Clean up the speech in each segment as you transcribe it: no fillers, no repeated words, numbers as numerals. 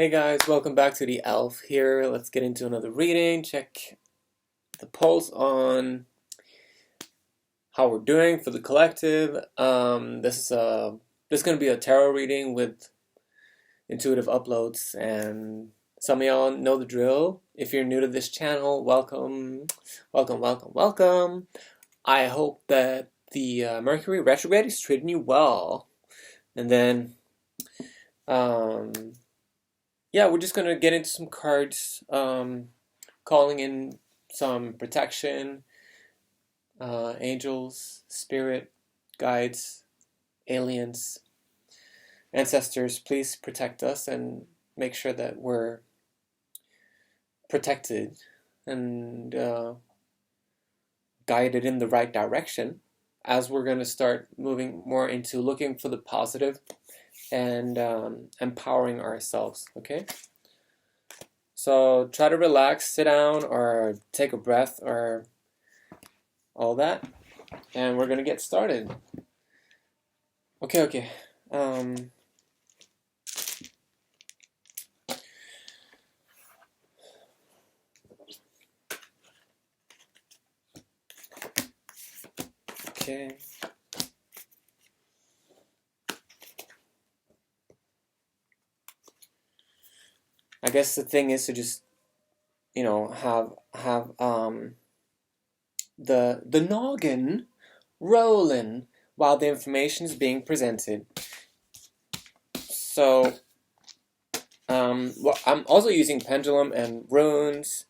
Hey guys, welcome back to the Elf here. Let's get into another reading. Check the pulse on how we're doing for the collective. This is gonna be a tarot reading with intuitive uploads, and some of y'all know the drill. If you're new to this channel, welcome, welcome, welcome, welcome. I hope that the Mercury retrograde is treating you well, and then yeah, we're just gonna get into some cards, calling in some protection, angels, spirit, guides, aliens, ancestors. Please protect us and make sure that we're protected and guided in the right direction as we're gonna start moving more into looking for the positive and empowering ourselves, okay? So try to relax, sit down, or take a breath, or all that, and we're gonna get started. Okay. Okay. I guess the thing is to just, have the noggin rolling while the information is being presented. So well, I'm also using pendulum and runes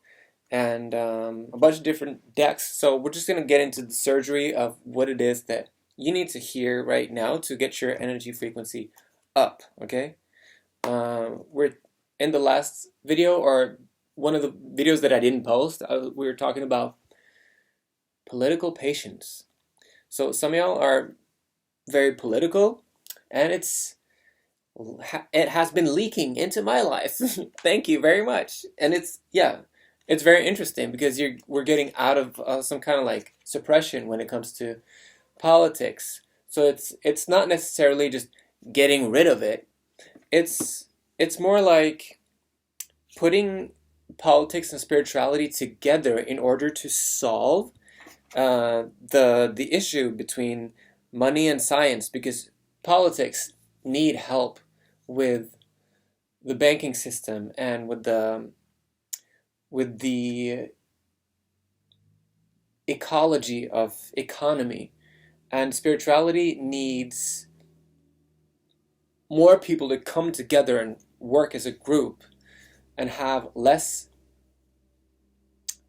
and a bunch of different decks. So we're just gonna get into the surgery of what it is that you need to hear right now to get your energy frequency up. Okay. We're in the last video, or one of the videos that I didn't post, we were talking about political patience. So some of y'all are very political, and it has been leaking into my life. Thank you very much. And it's very interesting because we're getting out of some kind of like suppression when it comes to politics. So it's not necessarily just getting rid of it. It's more like putting politics and spirituality together in order to solve the issue between money and science, because politics need help with the banking system and with the ecology of economy, and spirituality needs more people to come together and work as a group and have less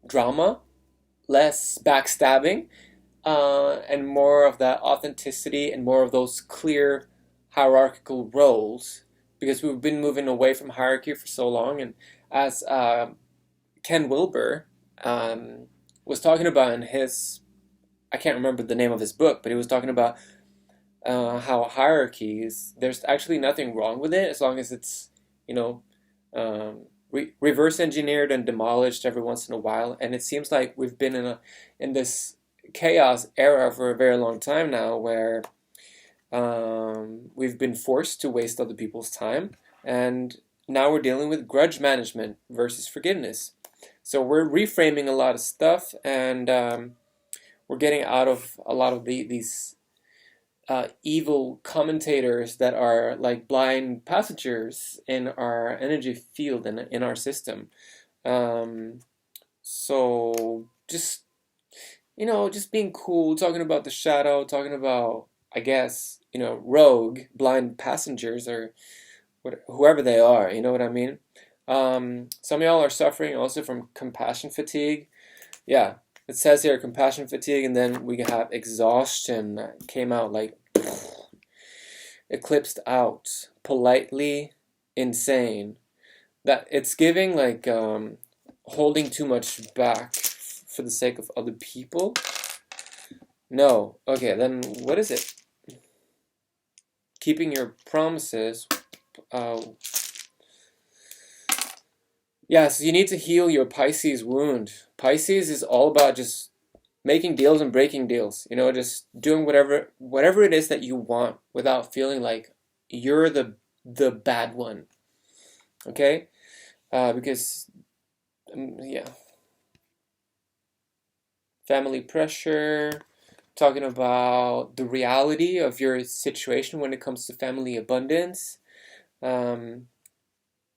drama, less backstabbing, and more of that authenticity and more of those clear hierarchical roles, because we've been moving away from hierarchy for so long. And as Ken Wilber was talking about in his, I can't remember the name of his book, but he was talking about how hierarchies, there's actually nothing wrong with it as long as it's, reverse engineered and demolished every once in a while. And it seems like we've been in this chaos era for a very long time now, where we've been forced to waste other people's time, and now we're dealing with grudge management versus forgiveness. So we're reframing a lot of stuff, and we're getting out of a lot of these evil commentators that are like blind passengers in our energy field and in our system. So just being cool, talking about the shadow, talking about, I guess, rogue blind passengers, or whoever they are. You know what I mean? Some of y'all are suffering also from compassion fatigue. Yeah, it says here compassion fatigue, and then we have exhaustion that came out like eclipsed out, politely insane. That it's giving like holding too much back for the sake of other people. No. Okay, then what is it? Keeping your promises. So you need to heal your Pisces wound. Pisces is all about just making deals and breaking deals. Just doing whatever it is that you want without feeling like you're the bad one. Okay, because yeah, family pressure, talking about the reality of your situation when it comes to family abundance, um,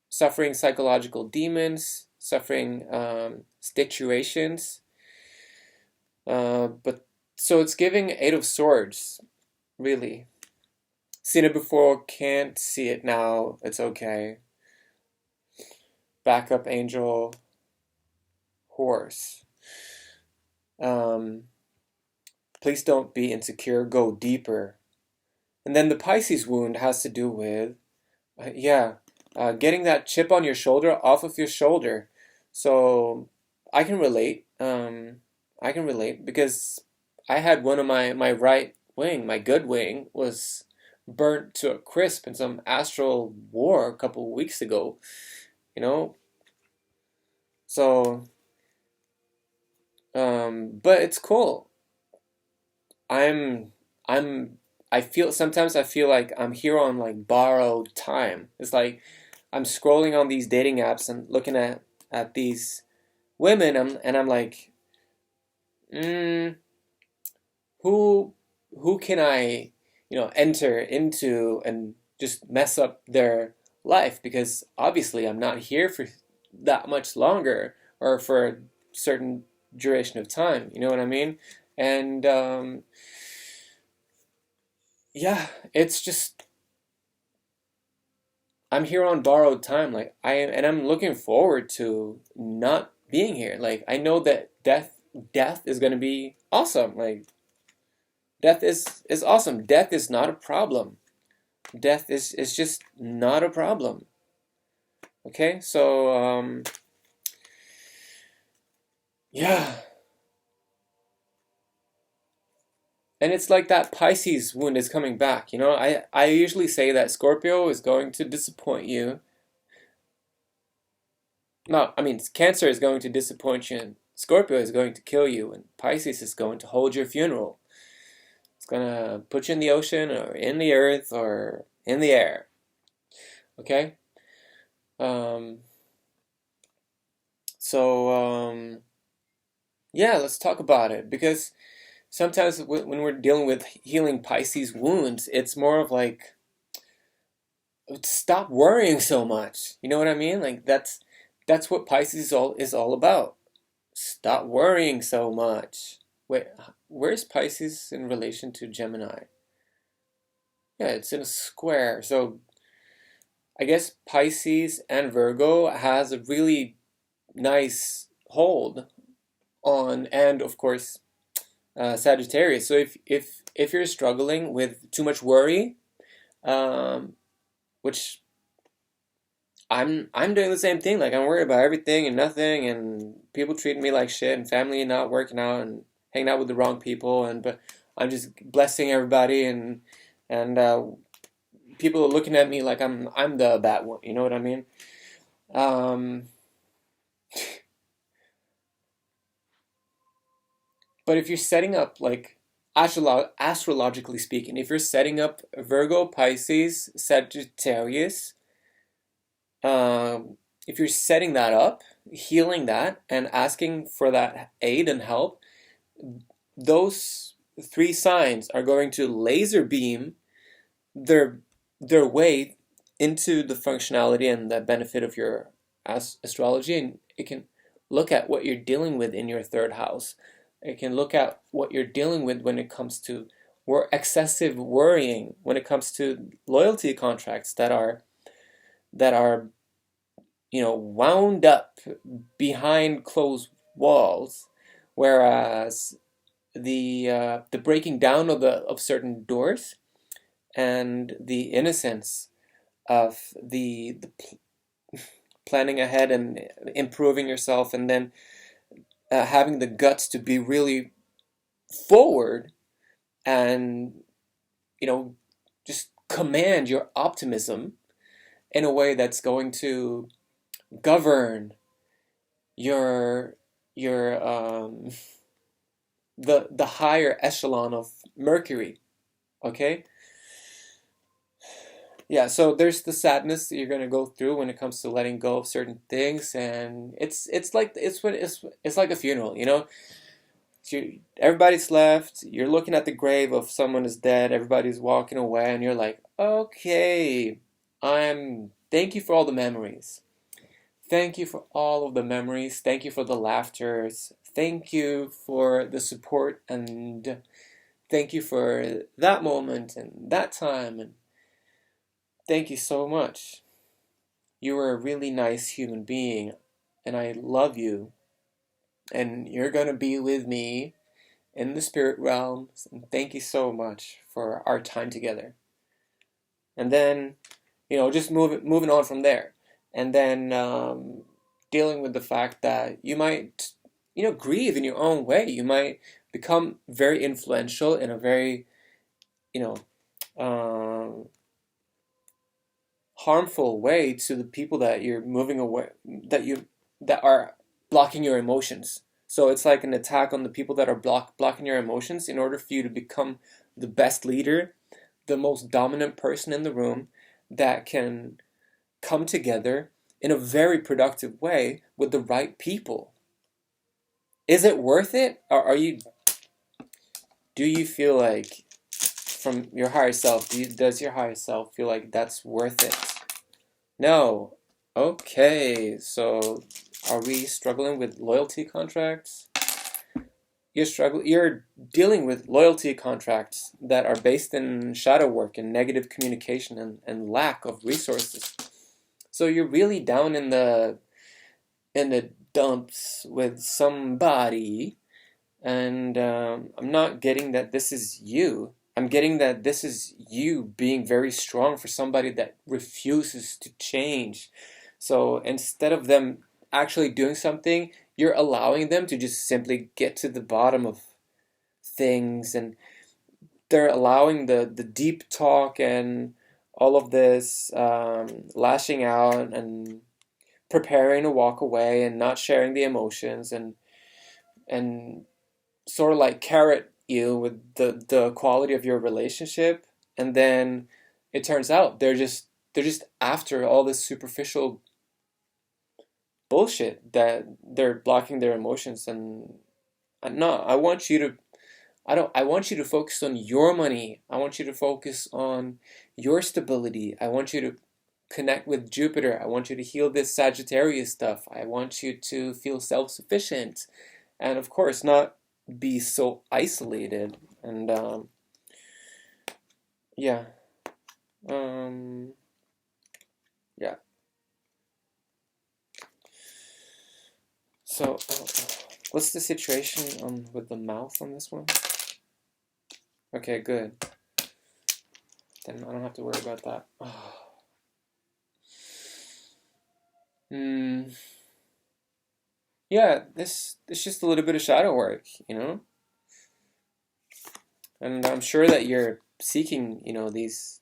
suffering psychological demons, suffering situations. But so it's giving Eight of Swords, really. Seen it before, can't see it now. It's okay. Backup angel, horse. Um, Please don't be insecure. Go deeper. And then the Pisces wound has to do with, getting that chip on your shoulder off of your shoulder. So I can relate. I can relate because I had one of my right wing, my good wing, was burnt to a crisp in some astral war a couple of weeks ago. You know, so but it's cool. I'm I'm I feel sometimes I feel like I'm here on like borrowed time. It's like I'm scrolling on these dating apps and looking at these women and I'm like, mm, who who can I, enter into and just mess up their life because obviously I'm not here for that much longer or for a certain duration of time, you know what I mean? And yeah, it's just I'm here on borrowed time. Like I'm looking forward to not being here. Like I know that death is gonna be awesome. Like death is awesome. Death is not a problem. Death is just not a problem. Okay, so yeah, and it's like that Pisces wound is coming back. I usually say that Scorpio is going to disappoint you. No, I mean, Cancer is going to disappoint you, and Scorpio is going to kill you, and Pisces is going to hold your funeral. It's going to put you in the ocean, or in the earth, or in the air. Okay? Um, so, yeah, let's talk about it. Because sometimes when we're dealing with healing Pisces wounds, it's more of like, stop worrying so much. You know what I mean? Like, that's what Pisces is all about. Stop worrying so much. Wait, where's Pisces in relation to Gemini? Yeah, it's in a square. So I guess Pisces and Virgo has a really nice hold on, and of course, Sagittarius. So if you're struggling with too much worry, um, which I'm doing the same thing. Like I'm worried about everything and nothing, and people treating me like shit, and family not working out, and hanging out with the wrong people, but I'm just blessing everybody, and people are looking at me like I'm the bad one. You know what I mean? Um, but if you're setting up like astrologically speaking, if you're setting up Virgo, Pisces, Sagittarius, um, if you're setting that up, healing that, and asking for that aid and help, those three signs are going to laser beam their their way into the functionality and the benefit of your astrology, and it can look at what you're dealing with in your third house. It can look at what you're dealing with when it comes to excessive worrying, when it comes to loyalty contracts that are wound up behind closed walls, whereas the breaking down of certain doors and the innocence of the planning ahead and improving yourself, and then having the guts to be really forward and you know just command your optimism in a way that's going to govern your your the higher echelon of Mercury. Okay. yeah, so there's the sadness that you're gonna go through when it comes to letting go of certain things, and it's like a funeral, you know. Everybody's left. You're looking at the grave of someone is dead. Everybody's walking away, and you're like, okay, Thank you for all the memories. Thank you for all of the memories. Thank you for the laughters. Thank you for the support, and thank you for that moment and that time, and thank you so much. You were a really nice human being, and I love you, and you're gonna be with me in the spirit realms, and thank you so much for our time together. And then, just moving on from there, and then dealing with the fact that you might, grieve in your own way. You might become very influential in a very, you know, um, harmful way to the people that you're moving away, that are blocking your emotions. So it's like an attack on the people that are blocking your emotions in order for you to become the best leader, the most dominant person in the room that can come together in a very productive way with the right people. Is it worth it? Or do you feel like from your higher self, does your higher self feel like that's worth it? No. Okay, so are we struggling with loyalty contracts? You're dealing with loyalty contracts that are based in shadow work and negative communication and lack of resources. So you're really down in the dumps with somebody, and I'm not getting that this is you. I'm getting that this is you being very strong for somebody that refuses to change. So instead of them actually doing something, you're allowing them to just simply get to the bottom of things, and they're allowing the deep talk and all of this lashing out and preparing to walk away and not sharing the emotions, and sort of like carrot you with the quality of your relationship, and then it turns out they're just after all this superficial bullshit that they're blocking their emotions. And no, I want you to focus on your money. I want you to focus on your stability. I want you to connect with Jupiter. I want you to heal this Sagittarius stuff. I want you to feel self-sufficient, and of course not be so isolated. And yeah, um, yeah. So, what's the situation with the mouth on this one? Okay, good. Then I don't have to worry about that. Hmm. Yeah, this it's just a little bit of shadow work, and I'm sure that you're seeking, these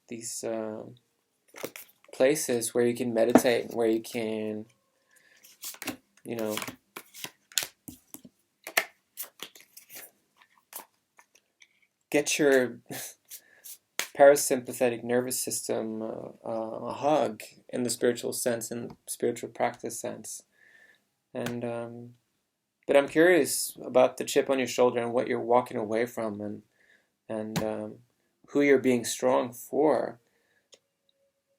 places where you can meditate, where you can, you know, get your parasympathetic nervous system a hug in the spiritual sense, in the spiritual practice sense. And but I'm curious about the chip on your shoulder and what you're walking away from, and who you're being strong for.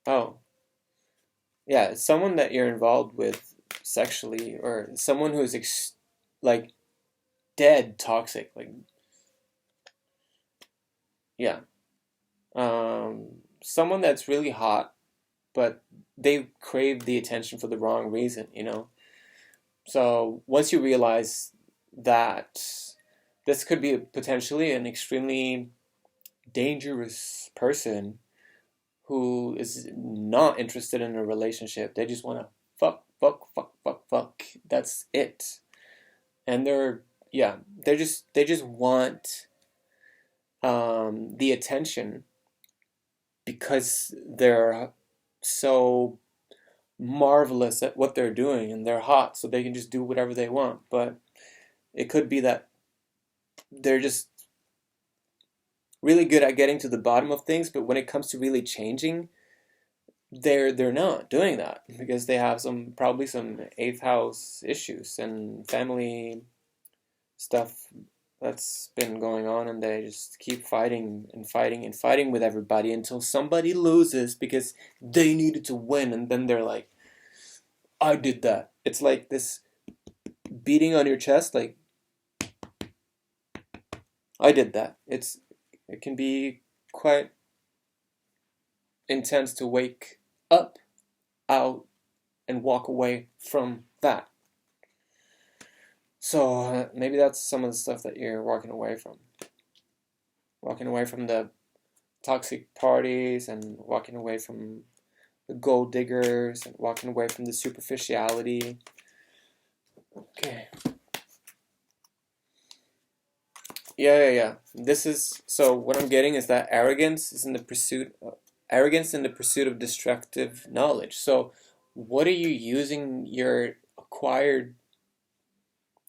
Oh, yeah, it's someone that you're involved with sexually, or someone who's like dead toxic. Like, yeah, someone that's really hot, but they crave the attention for the wrong reason. So once you realize that this could be potentially an extremely dangerous person who is not interested in a relationship, they just want to fuck, fuck, fuck, fuck, fuck. That's it. And yeah, they just want the attention because they're so marvelous at what they're doing, and they're hot, so they can just do whatever they want. But it could be that they're just really good at getting to the bottom of things, but when it comes to really changing, they're not doing that because they have probably some eighth house issues and family stuff that's been going on, and they just keep fighting and fighting and fighting with everybody until somebody loses because they needed to win, and then they're like, I did that. It's like this beating on your chest, like, I did that. It can be quite intense to wake up, out, and walk away from that. So maybe that's some of the stuff that you're walking away from. Walking away from the toxic parties, and walking away from the gold diggers, and walking away from the superficiality. Okay. Yeah. This is, so what I'm getting is that arrogance in the pursuit of destructive knowledge. So what are you using your acquired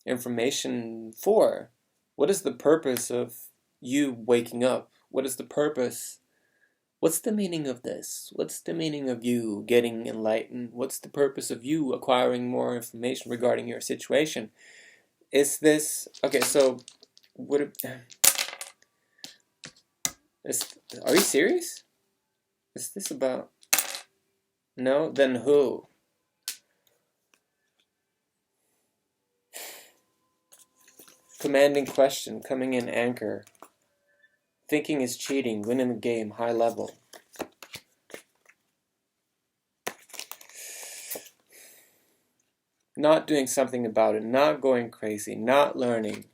information for? What is the purpose of you waking up? What is the purpose? What's the meaning of this? What's the meaning of you getting enlightened? What's the purpose of you acquiring more information regarding your situation? Is this okay? So, are you serious? Is this about? No? Then who? Commanding question, coming in anchor. Thinking is cheating, winning the game, high level. Not doing something about it, not going crazy, not learning.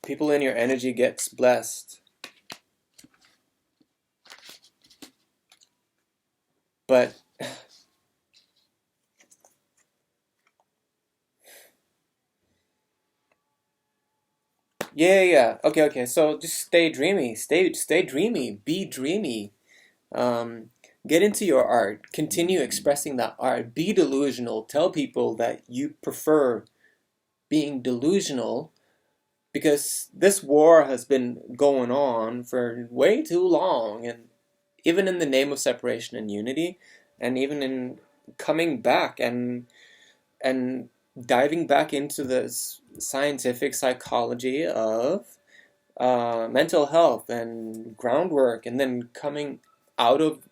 People in your energy gets blessed. But yeah. Okay. So just stay dreamy. Stay dreamy. Be dreamy. Get into your art. Continue expressing that art. Be delusional. Tell people that you prefer being delusional, because this war has been going on for way too long, and even in the name of separation and unity, and even in coming back and diving back into the scientific psychology of mental health and groundwork, and then coming out of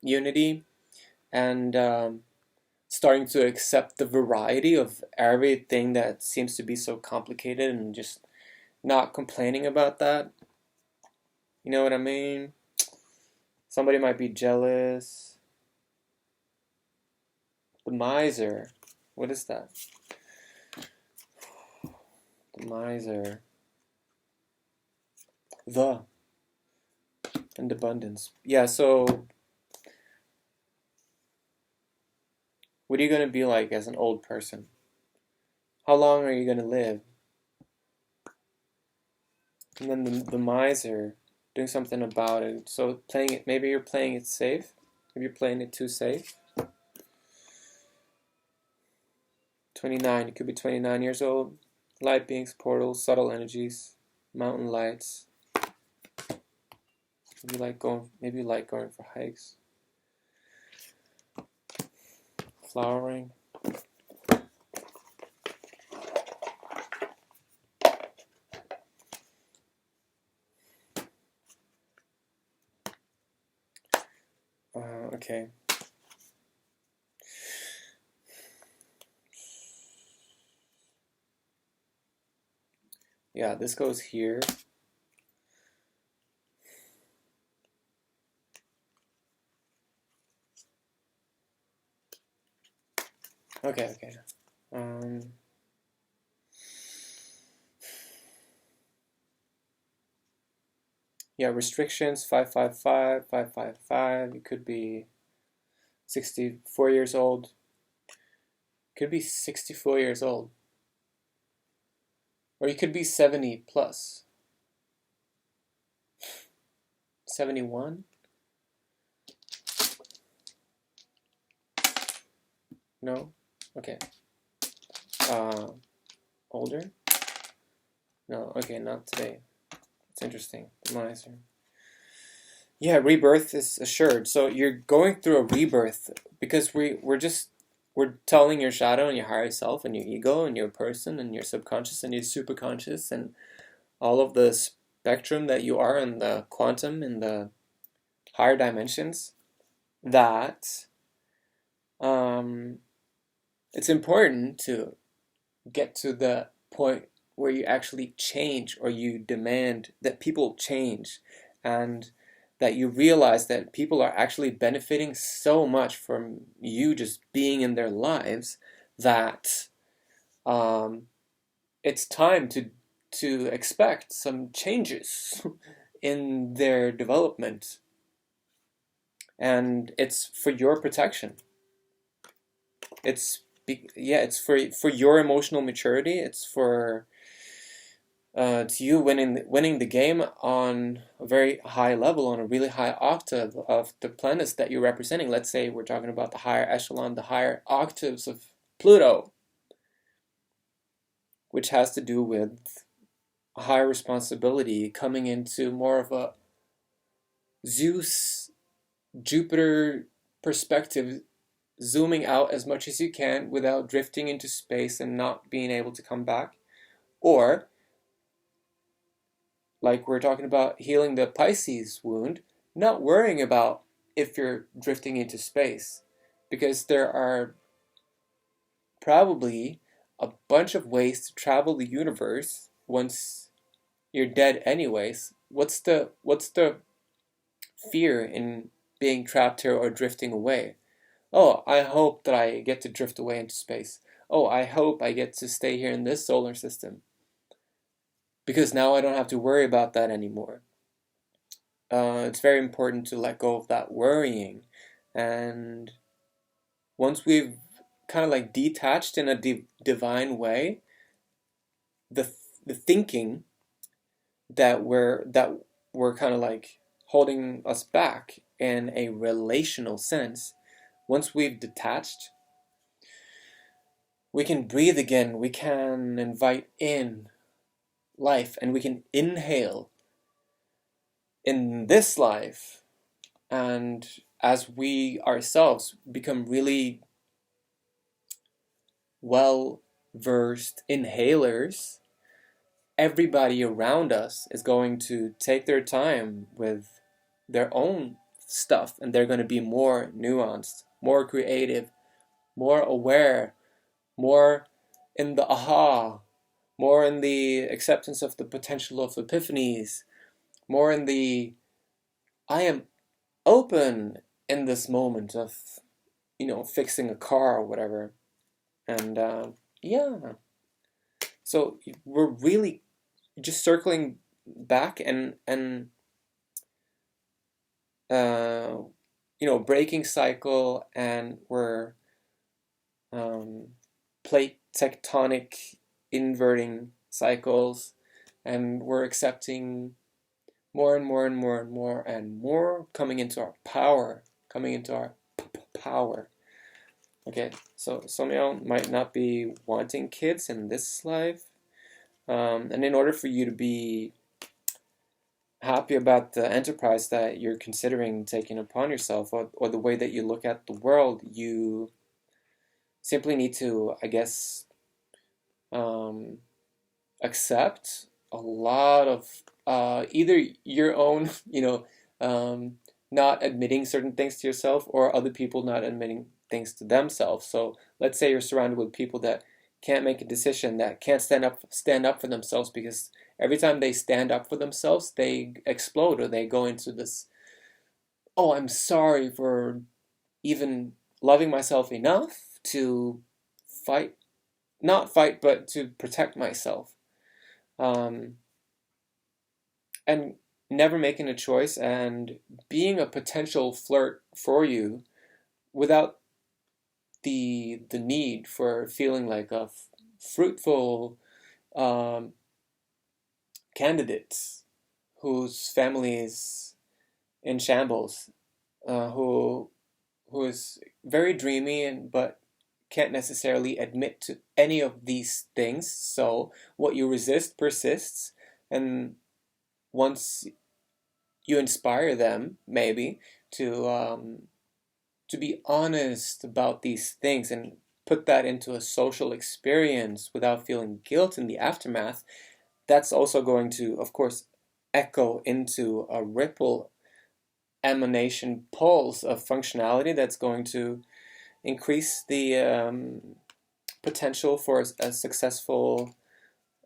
unity and starting to accept the variety of everything that seems to be so complicated, and just not complaining about that. You know what I mean? Somebody might be jealous. The miser. What is that? The miser. The. And abundance. Yeah, so what are you going to be like as an old person? How long are you going to live? And then the miser, doing something about it. So playing it, maybe you're playing it safe. Maybe you're playing it too safe. 29, you could be 29 years old. Light beings, portals, subtle energies, mountain lights. Maybe you like going for hikes. Flowering. Okay. Yeah, this goes here. Okay. Yeah, restrictions, 555, 555. You could be 64 years old. Could be 64 years old. Or you could be 70 plus. 71? No? Okay. Older? No, okay, not today. It's interesting. The miser. Yeah, rebirth is assured. So you're going through a rebirth because we're telling your shadow and your higher self and your ego and your person and your subconscious and your superconscious and all of the spectrum that you are in the quantum and the higher dimensions that um, it's important to get to the point where you actually change or you demand that people change and that you realize that people are actually benefiting so much from you just being in their lives that um, it's time to expect some changes in their development, and it's for your protection. It's for your emotional maturity. It's you winning the game on a very high level, on a really high octave of the planets that you're representing. Let's say we're talking about the higher echelon, the higher octaves of Pluto, which has to do with a higher responsibility, coming into more of a Zeus, Jupiter perspective, zooming out as much as you can without drifting into space and not being able to come back. Or, like we're talking about healing the Pisces wound, not worrying about if you're drifting into space, because there are probably a bunch of ways to travel the universe once you're dead anyways. What's the fear in being trapped here or drifting away? Oh, I hope that I get to drift away into space. Oh, I hope I get to stay here in this solar system because now I don't have to worry about that anymore. It's very important to let go of that worrying. And once we've kind of like detached in a divine way, the the thinking that we're kind of like holding us back in a relational sense, once we've detached, we can breathe again. We can invite in life, and we can inhale in this life. And as we ourselves become really well versed inhalers, everybody around us is going to take their time with their own stuff, and they're going to be more nuanced, more creative, more aware, more in the aha, more in the acceptance of the potential of epiphanies, more in the I am open in this moment of, fixing a car or whatever. And yeah, so we're really just circling back and uh, breaking cycle, and we're um, plate tectonic inverting cycles, and we're accepting more and more and more and more and more, coming into our power, coming into our power. Okay, so some of y'all might not be wanting kids in this life, and in order for you to be happy about the enterprise that you're considering taking upon yourself, or the way that you look at the world, you simply need to, I guess, um, accept a lot of either your own, not admitting certain things to yourself, or other people not admitting things to themselves. So let's say you're surrounded with people that can't make a decision, that can't stand up for themselves, because every time they stand up for themselves, they explode, or they go into this, oh, I'm sorry for even loving myself enough to fight, not fight, but to protect myself. Um, and never making a choice and being a potential flirt for you without the need for feeling like a fruitful um, candidate whose family is in shambles, who is very dreamy and but can't necessarily admit to any of these things. So what you resist persists, and once you inspire them maybe to be honest about these things and put that into a social experience without feeling guilt in the aftermath, that's also going to, of course, echo into a ripple emanation pulse of functionality that's going to increase the potential for a successful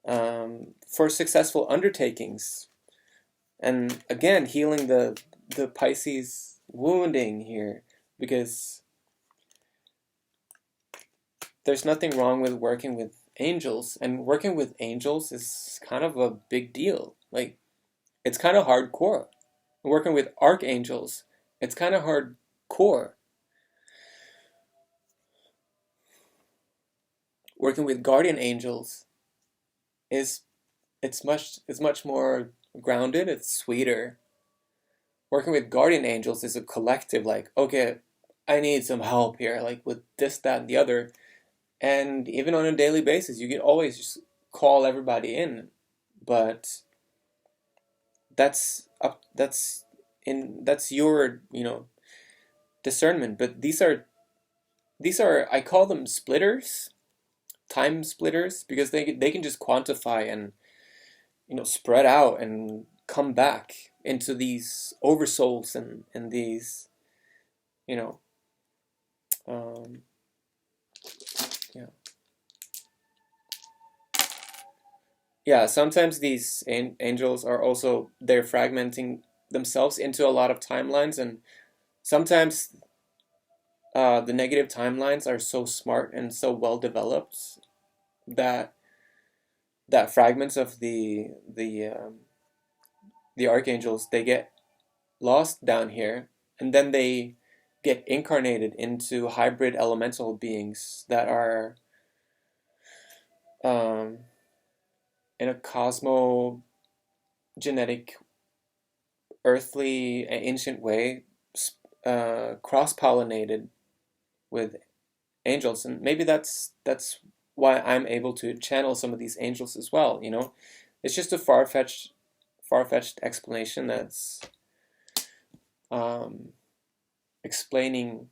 for successful undertakings. And again, healing the Pisces wounding here, because there's nothing wrong with working with angels, and working with angels is kind of a big deal. Like, it's kind of hardcore. Working with archangels, it's kind of hardcore. Working with guardian angels is it's much more grounded, it's sweeter. Working with guardian angels is a collective, like, okay, I need some help here, like with this, that, and the other. And even on a daily basis, you can always just call everybody in. But that's your, discernment. But these are I call them splitters, time splitters, because they can just quantify and spread out and come back into these oversouls and these you know um, yeah yeah sometimes these angels are also, they're fragmenting themselves into a lot of timelines, and sometimes the negative timelines are so smart and so well developed that fragments of the archangels, they get lost down here, and then they get incarnated into hybrid elemental beings that are um, in a cosmogenetic, earthly, ancient way, cross-pollinated with angels, and maybe that's why I'm able to channel some of these angels as well. It's just a far-fetched explanation that's um, explaining,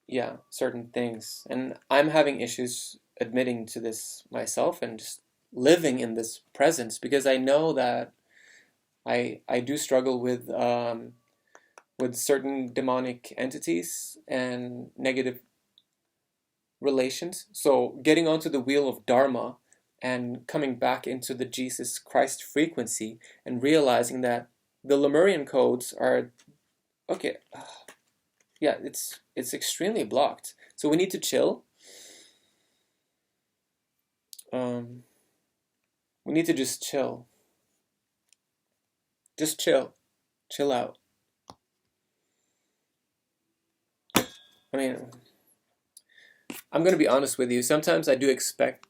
yeah, certain things. And I'm having issues admitting to this myself and just living in this presence, because I know that I do struggle with certain demonic entities and negative relations. So getting onto the wheel of Dharma and coming back into the Jesus Christ frequency and realizing that the Lemurian codes are okay. Yeah, it's extremely blocked. So we need to chill. Um, we need to just chill. Just chill. Chill out. I mean, I'm going to be honest with you. Sometimes I do expect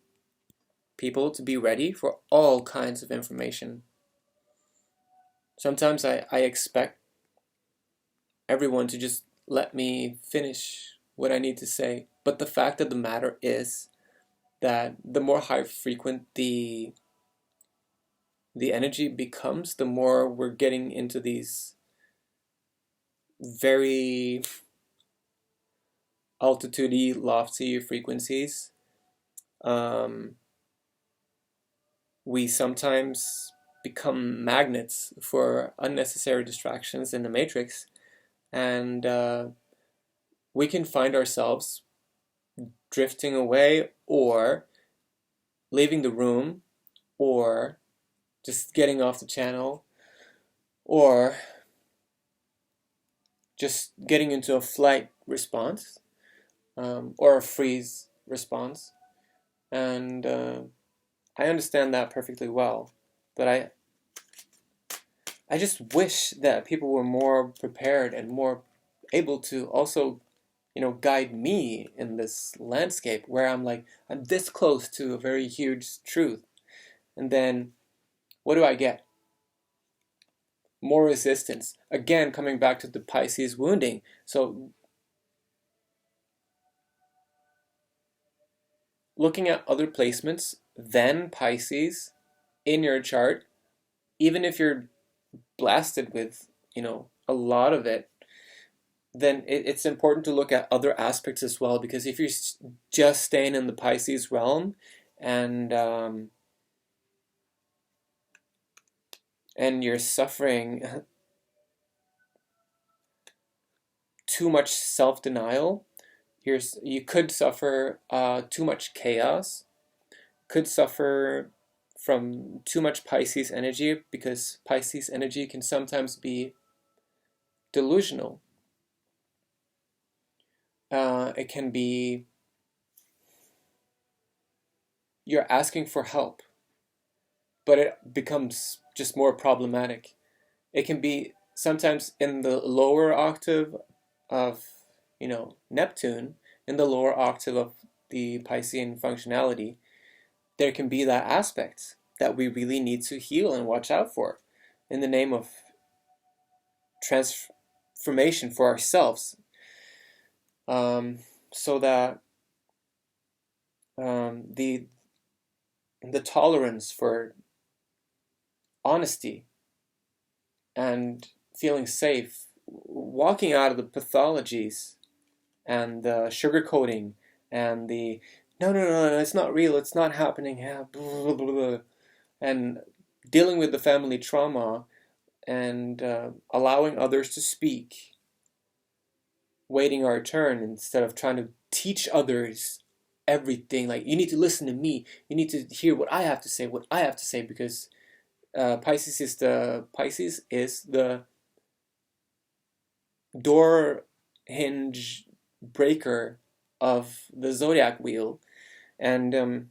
people to be ready for all kinds of information. Sometimes I expect everyone to just let me finish what I need to say. But the fact of the matter is that the more high frequent the energy becomes, the more we're getting into these very altitude-y, lofty frequencies. Um, we sometimes become magnets for unnecessary distractions in the matrix, and we can find ourselves drifting away, or leaving the room, or just getting off the channel, or just getting into a flight response, or a freeze response. And I understand that perfectly well, but I just wish that people were more prepared and more able to also, guide me in this landscape where I'm this close to a very huge truth. And then what do I get? More resistance. Again, coming back to the Pisces wounding. So looking at other placements than Pisces in your chart, even if you're blasted with, a lot of it, then it's important to look at other aspects as well, because if you're just staying in the Pisces realm and you're suffering too much self-denial, you could suffer too much chaos, could suffer from too much Pisces energy, because Pisces energy can sometimes be delusional. It can be you're asking for help, but it becomes just more problematic. It can be sometimes in the lower octave of, Neptune, in the lower octave of the Piscean functionality, there can be that aspect that we really need to heal and watch out for in the name of transformation for ourselves, so that the tolerance for honesty and feeling safe, walking out of the pathologies and the sugarcoating and the no, it's not real, it's not happening, yeah, blah, blah, blah, and dealing with the family trauma and allowing others to speak, waiting our turn instead of trying to teach others everything. Like, you need to listen to me, you need to hear what I have to say, because Pisces is the door hinge breaker of the zodiac wheel, and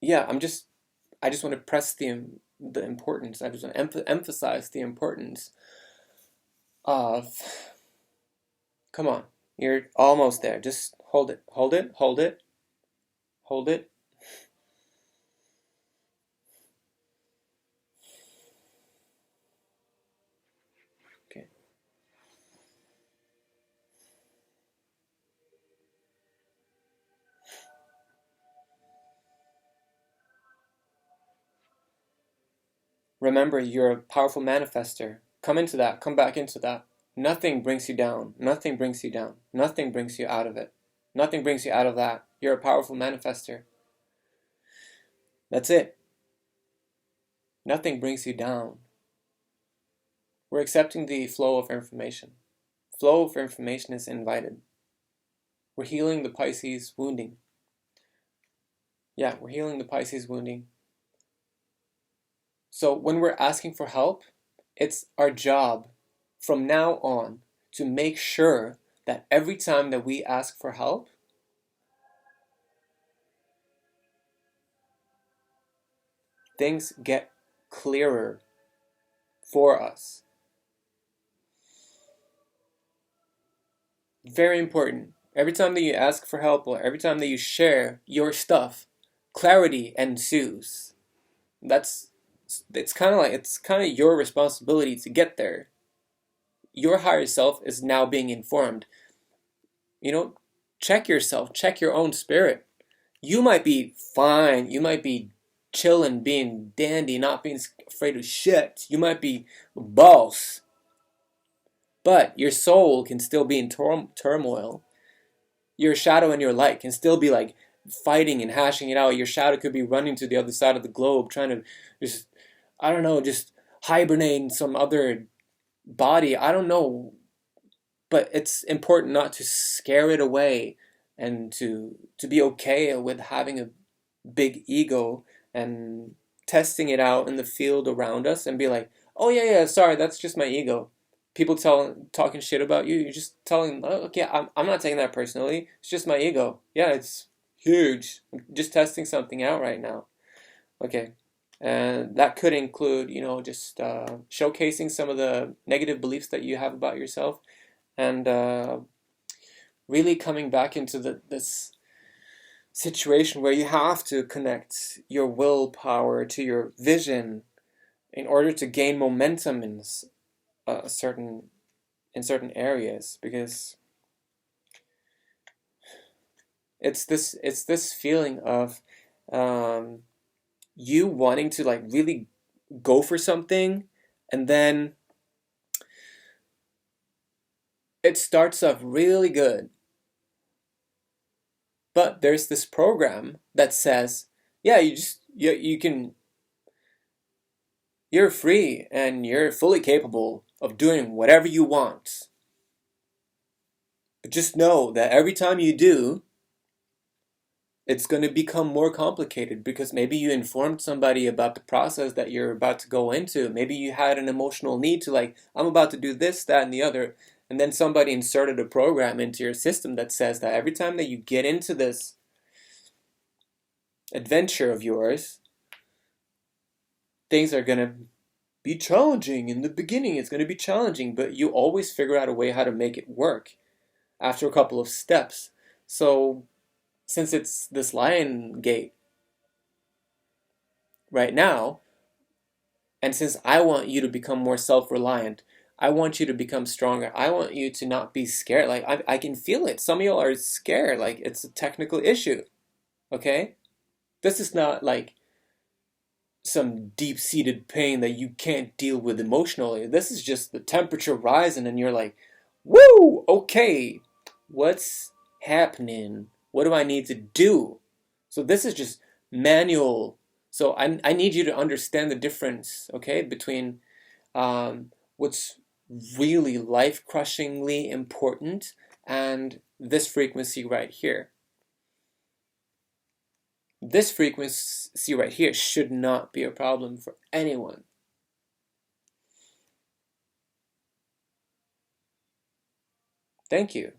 yeah, I just want to press the importance. I just want to emphasize the importance of. Come on, you're almost there. Just hold it, hold it, hold it, hold it. Okay. Remember, you're a powerful manifester. Come into that. Come back into that. Nothing brings you down. Nothing brings you down. Nothing brings you out of it. Nothing brings you out of that. You're a powerful manifester. That's it. Nothing brings you down. We're accepting the flow of information. Flow of information is invited. We're healing the Pisces wounding. Yeah, we're healing the Pisces wounding. So when we're asking for help, it's our job from now on to make sure that every time that we ask for help, things get clearer for us. Very important. Every time that you ask for help or every time that you share your stuff, clarity ensues. It's kind of your responsibility to get there. Your higher self is now being informed. Check yourself, check your own spirit. You might be fine, you might be chilling, being dandy, not being afraid of shit. You might be a boss, but your soul can still be in turmoil. Your shadow and your light can still be like fighting and hashing it out. Your shadow could be running to the other side of the globe, trying to just, I don't know, just hibernate in some other body. I don't know. But it's important not to scare it away and to be okay with having a big ego and testing it out in the field around us and be like, oh yeah, sorry, that's just my ego. People talking shit about you, you're just telling, oh, okay, I'm not taking that personally. It's just my ego. Yeah, it's huge. I'm just testing something out right now. Okay. And that could include, just showcasing some of the negative beliefs that you have about yourself, and really coming back into this situation where you have to connect your willpower to your vision in order to gain momentum in certain areas, because it's this feeling of you wanting to like really go for something, and then it starts off really good. But there's this program that says, yeah, you can, you're free and you're fully capable of doing whatever you want. But just know that every time you do, it's going to become more complicated because maybe you informed somebody about the process that you're about to go into. Maybe you had an emotional need to, like, I'm about to do this, that, and the other. And then somebody inserted a program into your system that says that every time that you get into this adventure of yours, things are going to be challenging. In the beginning, it's going to be challenging, but you always figure out a way how to make it work after a couple of steps. So, since it's this lion gate right now, and since I want you to become more self-reliant, I want you to become stronger. I want you to not be scared. Like, I can feel it. Some of y'all are scared. Like, it's a technical issue. Okay? This is not like some deep-seated pain that you can't deal with emotionally. This is just the temperature rising and you're like, woo, okay, what's happening? What do I need to do? So this is just manual. So I need you to understand the difference, okay, between what's really life-crushingly important and this frequency right here. This frequency right here should not be a problem for anyone. Thank you.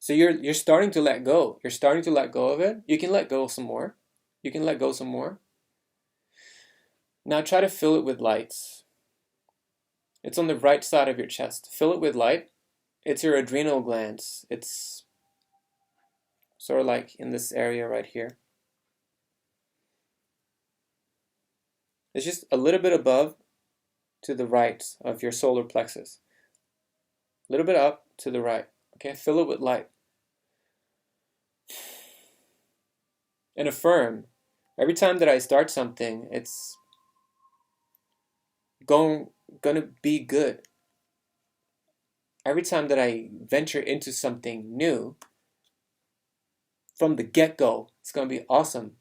So you're starting to let go. You're starting to let go of it. You can let go some more. You can let go some more. Now try to fill it with lights. It's on the right side of your chest. Fill it with light. It's your adrenal glands. It's sort of like in this area right here. It's just a little bit above to the right of your solar plexus. A little bit up to the right. Okay, fill it with light. And affirm. Every time that I start something, it's gonna be good. Every time that I venture into something new, from the get-go, it's gonna be awesome.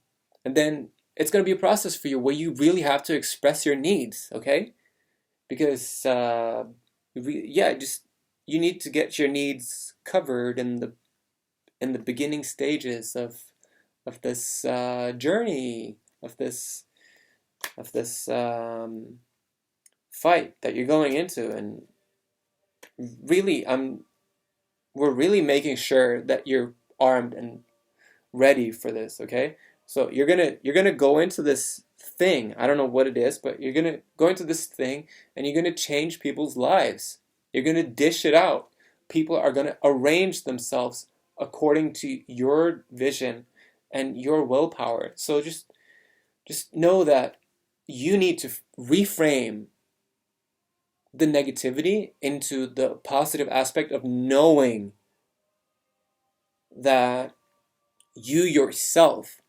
And then it's gonna be a process for you where you really have to express your needs, okay? Because just you need to get your needs covered in the beginning stages of this journey, of this fight that you're going into. And really, we're really making sure that you're armed and ready for this, okay? So you're gonna go into this thing. I don't know what it is, but you're gonna go into this thing and you're gonna change people's lives. You're gonna dish it out. People are gonna arrange themselves according to your vision and your willpower. So just know that you need to reframe the negativity into the positive aspect of knowing that you yourself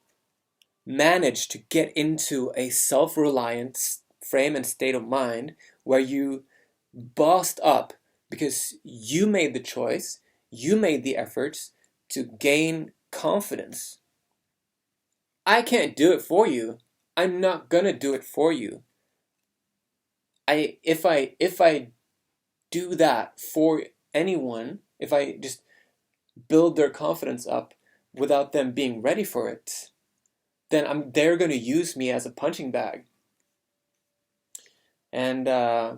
manage to get into a self-reliant frame and state of mind where you bossed up because you made the choice, you made the efforts to gain confidence. I can't do it for you. I'm not gonna do it for you. If I do that for anyone, if I just build their confidence up without them being ready for it, then they're going to use me as a punching bag. And yeah,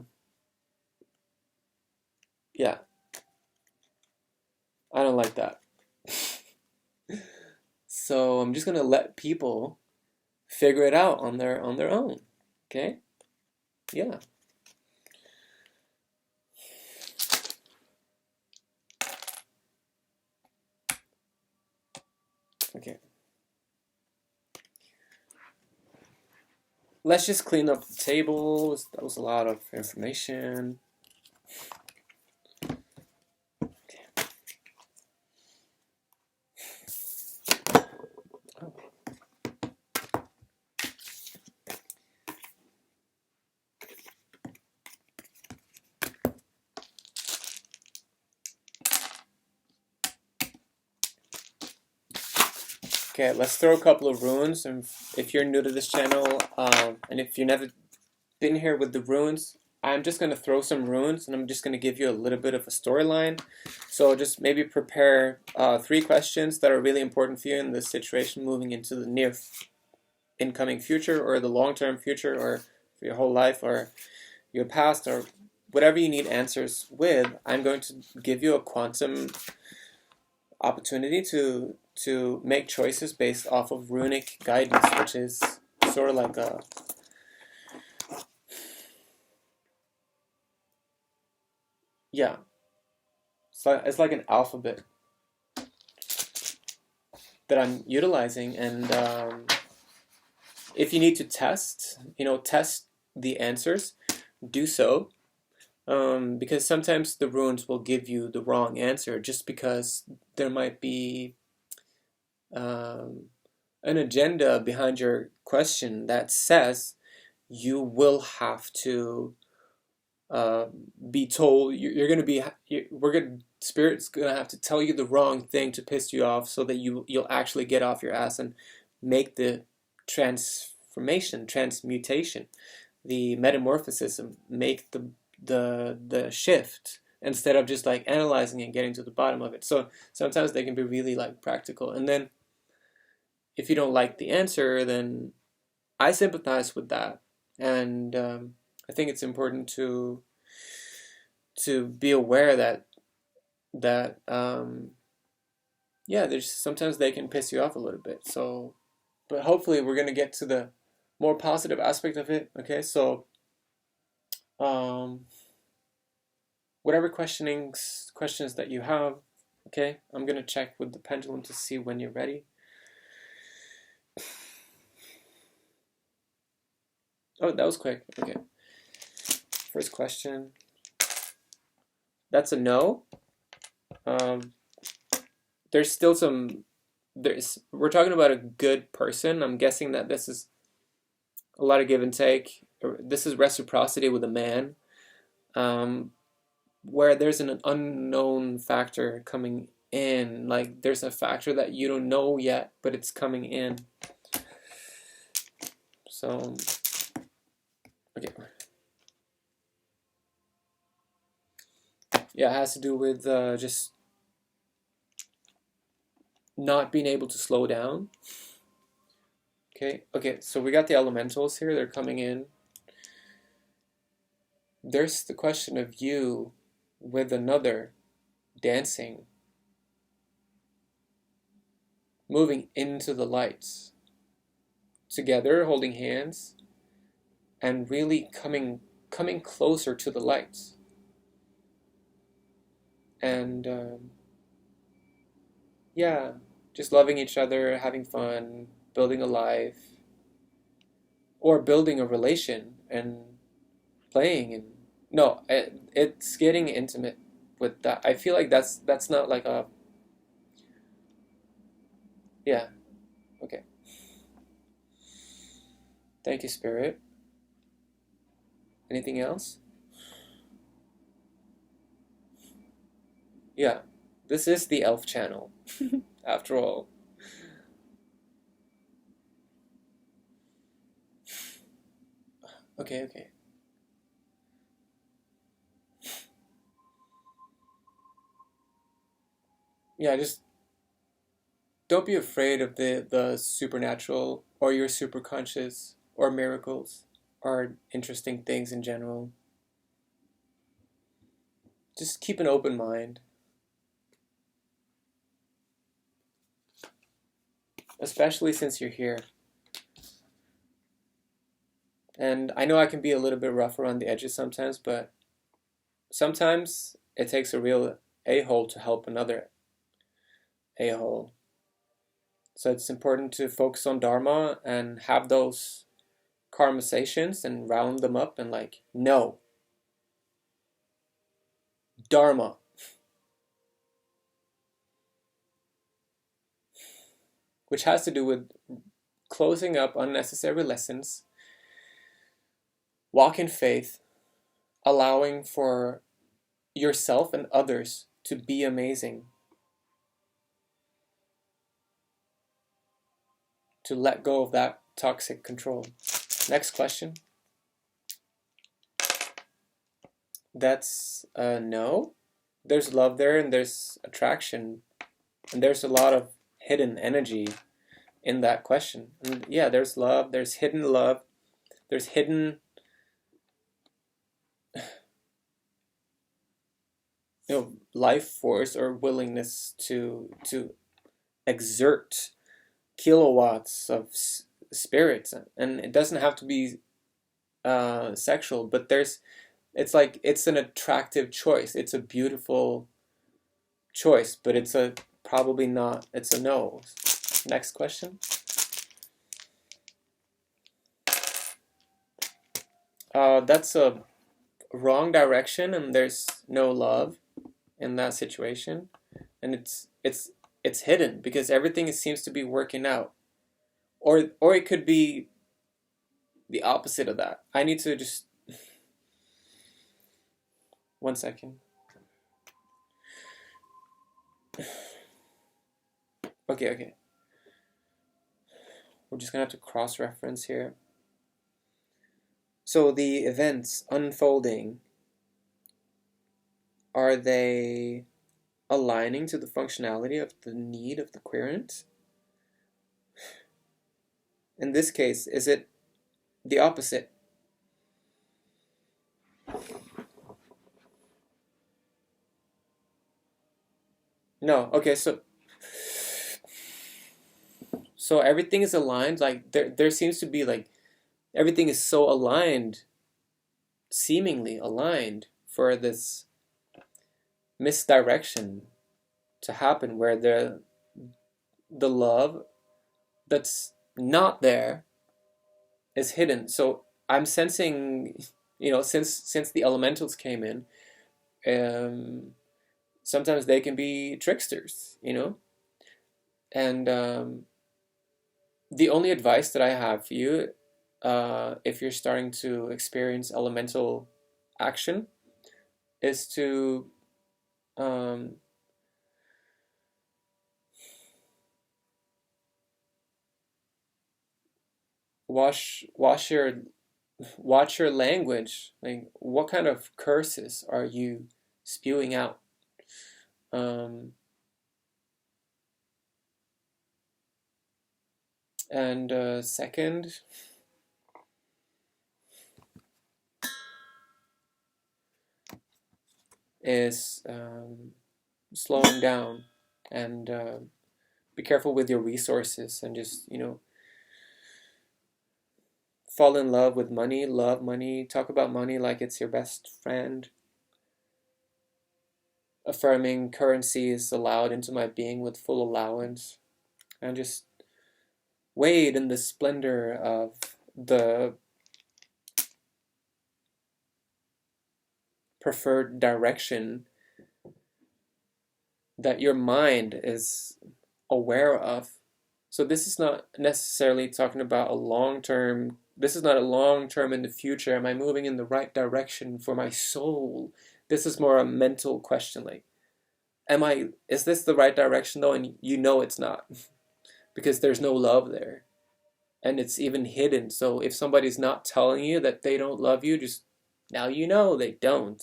I don't like that. So I'm just going to let people figure it out on their own. Okay? Yeah. Okay. Let's just clean up the tables. That was a lot of information. Okay, let's throw a couple of runes. And if you're new to this channel, and if you've never been here with the runes, I'm just going to throw some runes, and I'm just going to give you a little bit of a storyline. So just maybe prepare 3 questions that are really important for you in this situation moving into the near incoming future, or the long-term future, or for your whole life, or your past, or whatever you need answers with. I'm going to give you a quantum opportunity to make choices based off of runic guidance, which is sort of like a so it's like an alphabet that I'm utilizing. And if you need to test the answers, do so. Because sometimes the runes will give you the wrong answer just because there might be an agenda behind your question that says you will have to be told, you're going to be, Spirit's going to have to tell you the wrong thing to piss you off, so that you'll actually get off your ass and make the transmutation, the metamorphosis, make the shift, instead of just like analyzing and getting to the bottom of it. So sometimes they can be really like practical. And then if you don't like the answer, then I sympathize with that. And I think it's important to be aware that there's sometimes they can piss you off a little bit. So, but hopefully we're gonna get to the more positive aspect of it. Okay, so whatever questions that you have, okay, I'm gonna check with the pendulum to see when you're ready. Oh, that was quick. Okay. First question. That's a no. There's still some. We're talking about a good person. I'm guessing that this is a lot of give and take. This is reciprocity with a man, where there's an unknown factor coming in. Like there's a factor that you don't know yet, but it's coming in. So, okay. Yeah, it has to do with just not being able to slow down. Okay, so we got the elementals here. They're coming in. There's the question of you with another dancing, moving into the lights, together, holding hands, and really coming closer to the lights. And yeah, just loving each other, having fun, building a life, or building a relation and playing. And no, it's getting intimate with that. I feel like that's not like a, yeah. Okay, thank you, Spirit. Anything else? Yeah, this is the elf channel after all. Okay. Yeah, just don't be afraid of the supernatural, or your superconscious, or miracles, or interesting things in general. Just keep an open mind, especially since you're here. And I know I can be a little bit rough around the edges sometimes, but sometimes it takes a real a-hole to help another a-hole. So it's important to focus on Dharma and have those conversations and round them up and like, no, Dharma. Which has to do with closing up unnecessary lessons, walk in faith, allowing for yourself and others to be amazing. to let go of that toxic control. Next question. That's no. There's love there, and there's attraction, and there's a lot of hidden energy in that question. And yeah, there's love, there's hidden love, there's hidden life force or willingness to exert kilowatts of spirits. And it doesn't have to be sexual, but it's like it's an attractive choice. It's a beautiful choice, but it's a probably not. It's a no. Next question. That's a wrong direction, and there's no love in that situation, and it's hidden because everything seems to be working out, or it could be the opposite of that. I need to just 1 second. Okay. We're just gonna have to cross-reference here. So the events unfolding, are they aligning to the functionality of the need of the querent? In this case, is it the opposite? No. Okay, so everything is aligned. Like there seems to be like everything is so aligned, seemingly aligned for this misdirection to happen, where the love that's not there is hidden. So I'm sensing, since the elementals came in, sometimes they can be tricksters, and the only advice that I have for you, if you're starting to experience elemental action, is to watch your language. Like, what kind of curses are you spewing out? And second, is slowing down and be careful with your resources, and just fall in love with money, love money, talk about money like it's your best friend. Affirming currency is allowed into my being with full allowance, and just wade in the splendor of the preferred direction that your mind is aware of. So this is not necessarily talking about a long-term, this is not a long-term in the future, am I moving in the right direction for my soul? This is more a mental question, like, is this the right direction though? And it's not, because there's no love there. And it's even hidden. So if somebody's not telling you that they don't love you, just now they don't.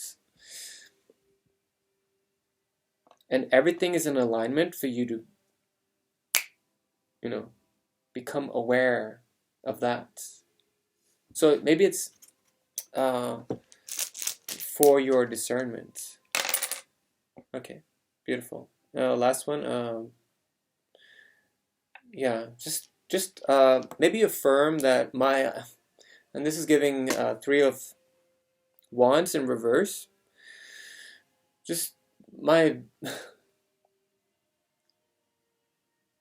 And everything is in alignment for you to, become aware of that. So maybe it's for your discernment. Okay, beautiful. Last one. Just maybe affirm that and this is giving 3 of Wands in reverse. Just my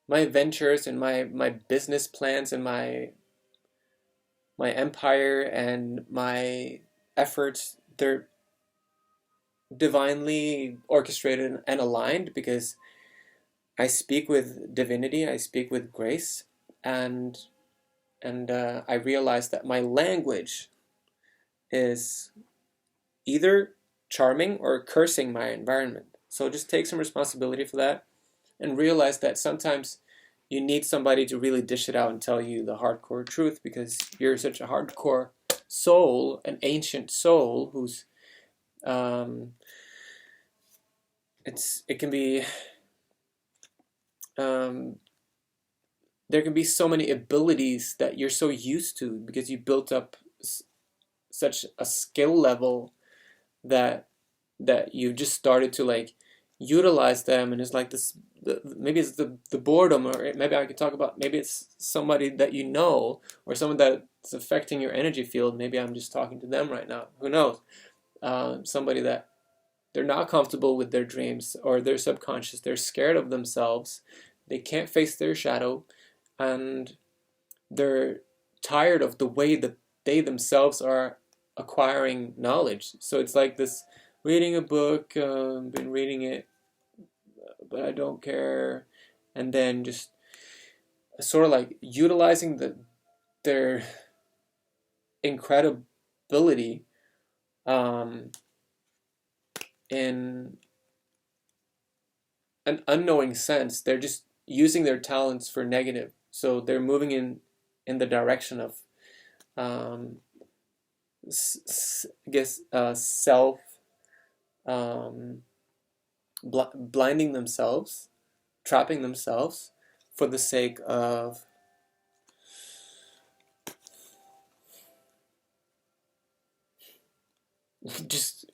ventures and my business plans and my empire and my efforts, they're divinely orchestrated and aligned, because I speak with divinity, I speak with grace, and I realize that my language is either charming or cursing my environment. So just take some responsibility for that, and realize that sometimes you need somebody to really dish it out and tell you the hardcore truth, because you're such a hardcore soul, an ancient soul who's it can be there can be so many abilities that you're so used to because you built up such a skill level that you just started to like utilize them, and it's like this maybe it's the boredom, or maybe I could talk about maybe it's somebody that you know, or someone that's affecting your energy field. Maybe I'm just talking to them right now, who knows. Somebody that they're not comfortable with their dreams or their subconscious, they're scared of themselves, they can't face their shadow, and they're tired of the way that they themselves are acquiring knowledge. So it's like this reading a book, been reading it, but I don't care, and then just sort of like utilizing their incredibility in an unknowing sense. They're just using their talents for negative, so they're moving in the direction of I guess self blinding themselves, trapping themselves for the sake of just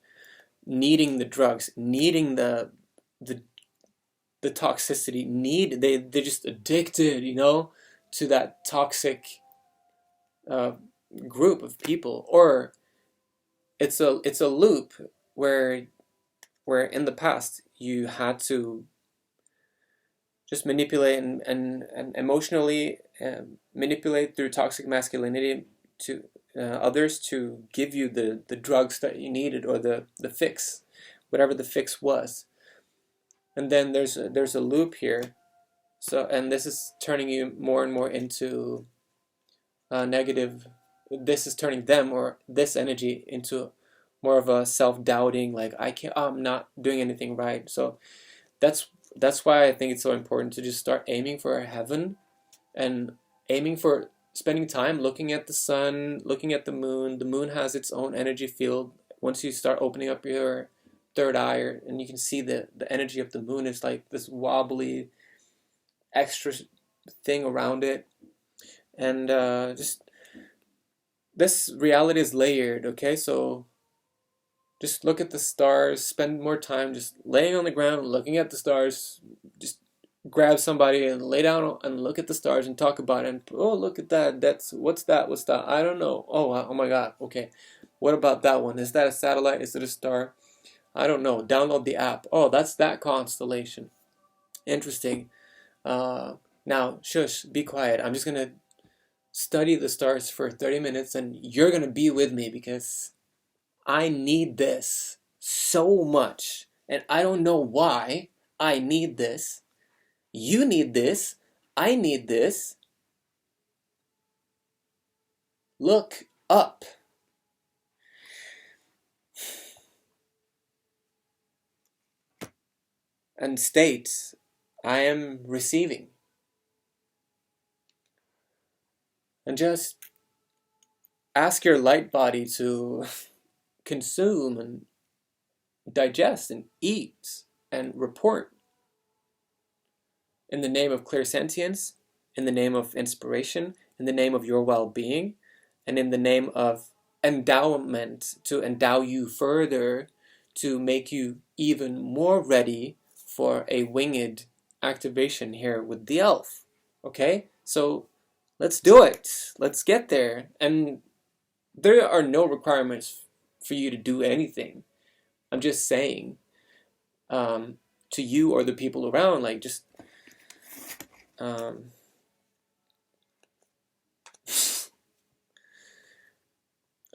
needing the drugs, needing the toxicity, they're just addicted, you know, to that toxic group of people. Or it's a loop where in the past you had to just manipulate and emotionally manipulate through toxic masculinity to others to give you the drugs that you needed, or the fix, whatever the fix was. And then there's a loop here. So, and this is turning you more and more into negative. This is turning them, or this energy, into more of a self-doubting, like I'm not doing anything right. So that's why I think it's so important to just start aiming for heaven, and aiming for spending time looking at the sun, looking at the moon. The moon has its own energy field. Once you start opening up your third eye, and you can see the energy of the moon is like this wobbly extra thing around it. And just this reality is layered, okay? So just look at the stars, spend more time just laying on the ground, looking at the stars. Just grab somebody and lay down and look at the stars and talk about it. And, oh, look at that. What's that? I don't know. Oh my God. Okay. What about that one? Is that a satellite? Is it a star? I don't know. Download the app. Oh, that's that constellation. Interesting. Now, shush, be quiet. I'm just going to study the stars for 30 minutes, and you're going to be with me, because I need this so much. And I don't know why I need this. You need this. I need this. Look up. And state, I am receiving. And just ask your light body to consume and digest and eat and report. In the name of clairsentience, in the name of inspiration, in the name of your well-being, and in the name of endowment, to endow you further, to make you even more ready for a winged activation here with the elf. Okay? So let's do it. Let's get there. And there are no requirements for you to do anything. I'm just saying to you or the people around, like, just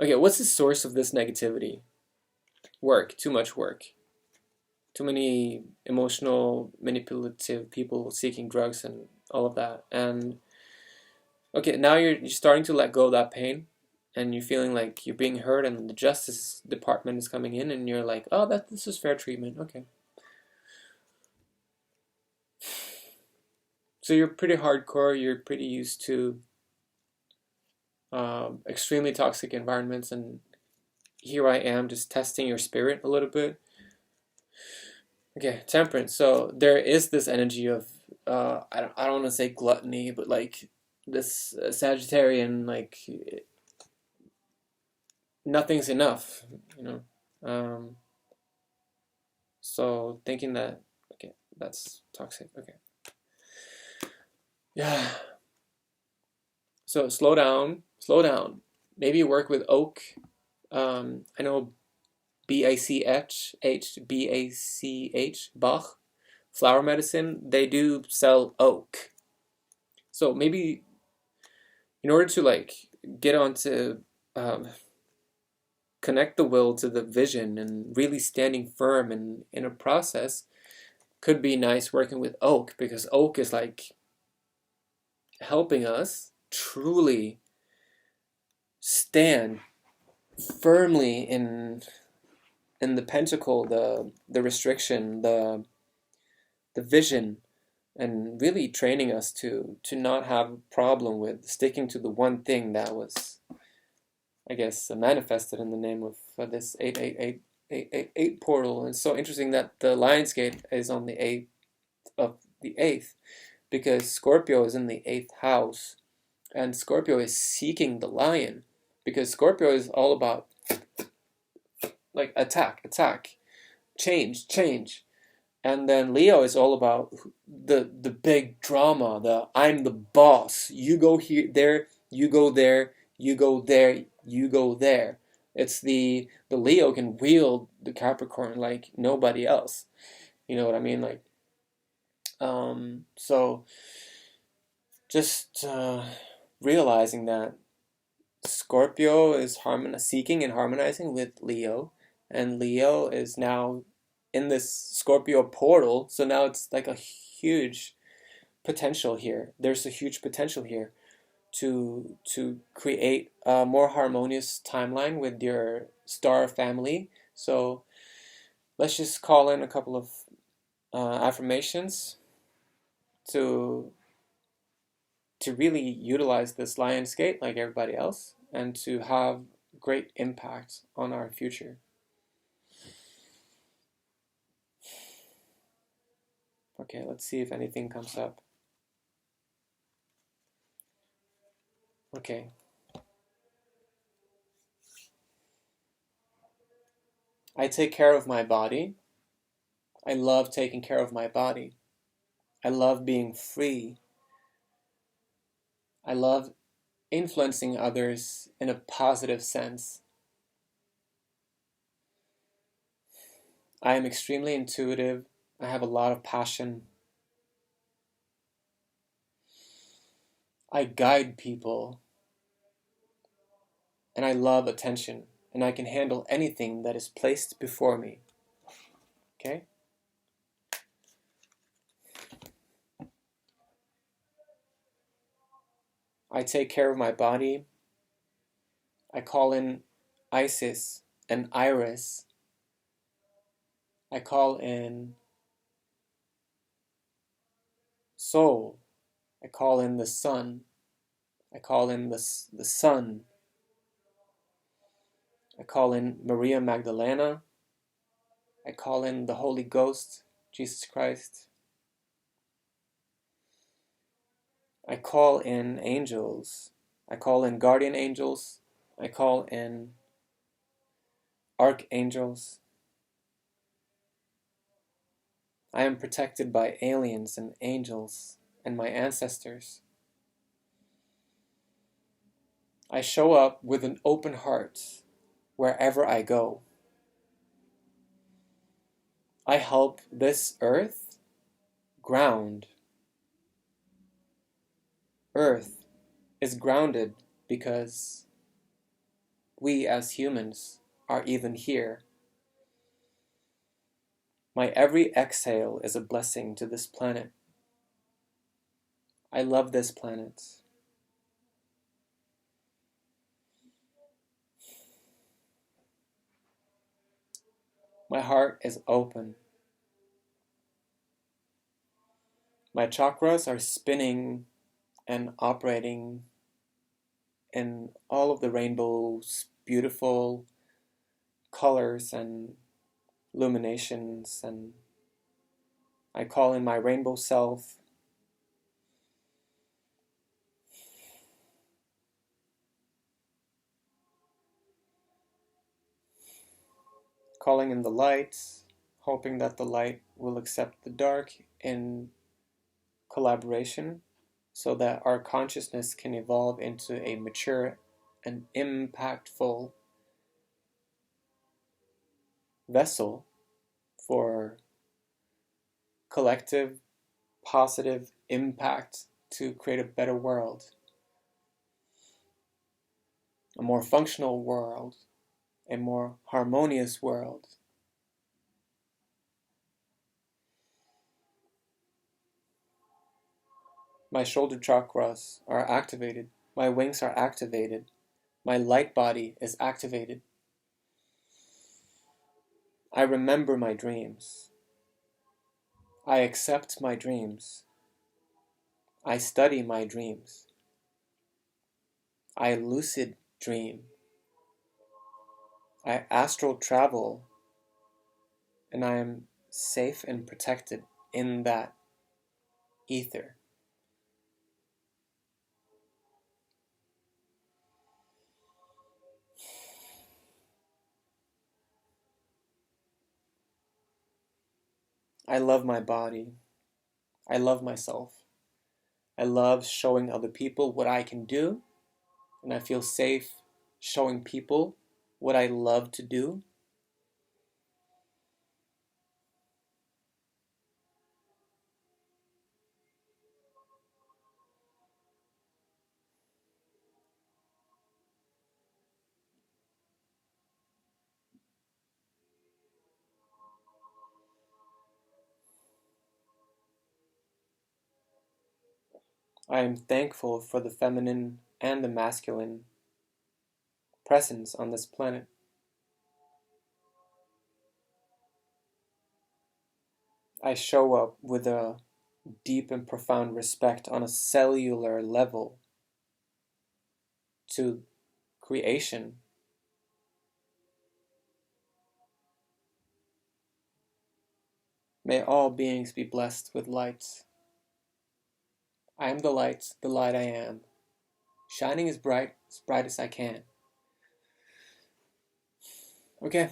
okay, what's the source of this negativity? Work, too much work. Too many emotional, manipulative people seeking drugs and all of that. And okay, now you're starting to let go of that pain, and you're feeling like you're being hurt, and the justice department is coming in, and you're like, oh, this is fair treatment. Okay. So you're pretty hardcore, you're pretty used to extremely toxic environments, and here I am just testing your spirit a little bit. Okay, temperance. So there is this energy of I don't want to say gluttony, but like this Sagittarian, like nothing's enough, you know. So thinking that, okay, that's toxic. Okay, yeah. So slow down, slow down. Maybe work with oak. I know Bach flower medicine. They do sell oak. So maybe in order to like get onto connect the will to the vision and really standing firm in a process, could be nice working with oak, because oak is like helping us truly stand firmly in the pentacle, the restriction, the vision, and really training us to not have a problem with sticking to the one thing that was, I guess, manifested in the name of this 888 portal. And it's so interesting that the Lion's Gate is on the 8th of the 8th, because Scorpio is in the 8th house, and Scorpio is seeking the lion, because Scorpio is all about like attack, change. And then Leo is all about the big drama, the I'm the boss. You go here, there, you go there, you go there, you go there. It's the Leo can wield the Capricorn like nobody else. You know what I mean? Like, so just realizing that Scorpio is seeking and harmonizing with Leo, and Leo is now in this Scorpio portal. So now it's like a huge potential here. There's a huge potential here to create a more harmonious timeline with your star family. So let's just call in a couple of affirmations to really utilize this Lion's Gate like everybody else, and to have great impact on our future. Okay, let's see if anything comes up. Okay. I take care of my body. I love taking care of my body. I love being free. I love influencing others in a positive sense. I am extremely intuitive. I have a lot of passion. I guide people. And I love attention. And I can handle anything that is placed before me. Okay? I take care of my body. I call in Isis and Iris. I call in Soul. I call in the sun. I call in the sun. I call in Maria Magdalena. I call in the Holy Ghost, Jesus Christ. I call in angels. I call in guardian angels. I call in archangels. I am protected by aliens and angels and my ancestors. I show up with an open heart wherever I go. I help this earth ground. Earth is grounded because we as humans are even here. My every exhale is a blessing to this planet. I love this planet. My heart is open. My chakras are spinning and operating in all of the rainbow's beautiful colors and illuminations, and I call in my rainbow self. Calling in the light, hoping that the light will accept the dark in collaboration so that our consciousness can evolve into a mature and impactful vessel for collective positive impact to create a better world, a more functional world, a more harmonious world. My shoulder chakras are activated, my wings are activated, my light body is activated. I remember my dreams. I accept my dreams. I study my dreams. I lucid dream. I astral travel, and I am safe and protected in that ether. I love my body. I love myself. I love showing other people what I can do, and I feel safe showing people what I love to do. I am thankful for the feminine and the masculine presence on this planet. I show up with a deep and profound respect on a cellular level to creation. May all beings be blessed with light. I am the light I am, shining as bright as I can. Okay.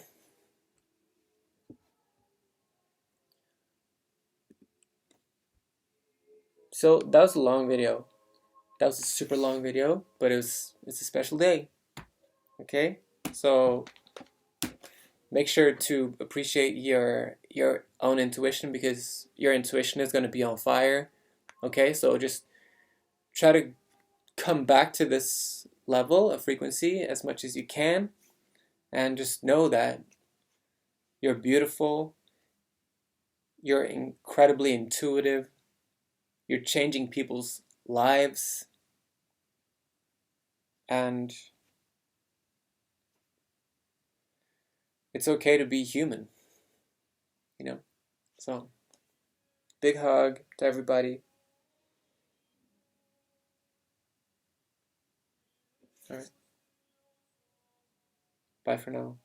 So that was a long video. That was a super long video, but it's a special day. Okay? So make sure to appreciate your own intuition, because your intuition is going to be on fire. Okay? So just try to come back to this level of frequency as much as you can, and just know that you're beautiful, you're incredibly intuitive, you're changing people's lives, and it's okay to be human, you know? So, big hug to everybody. All right. Bye for now.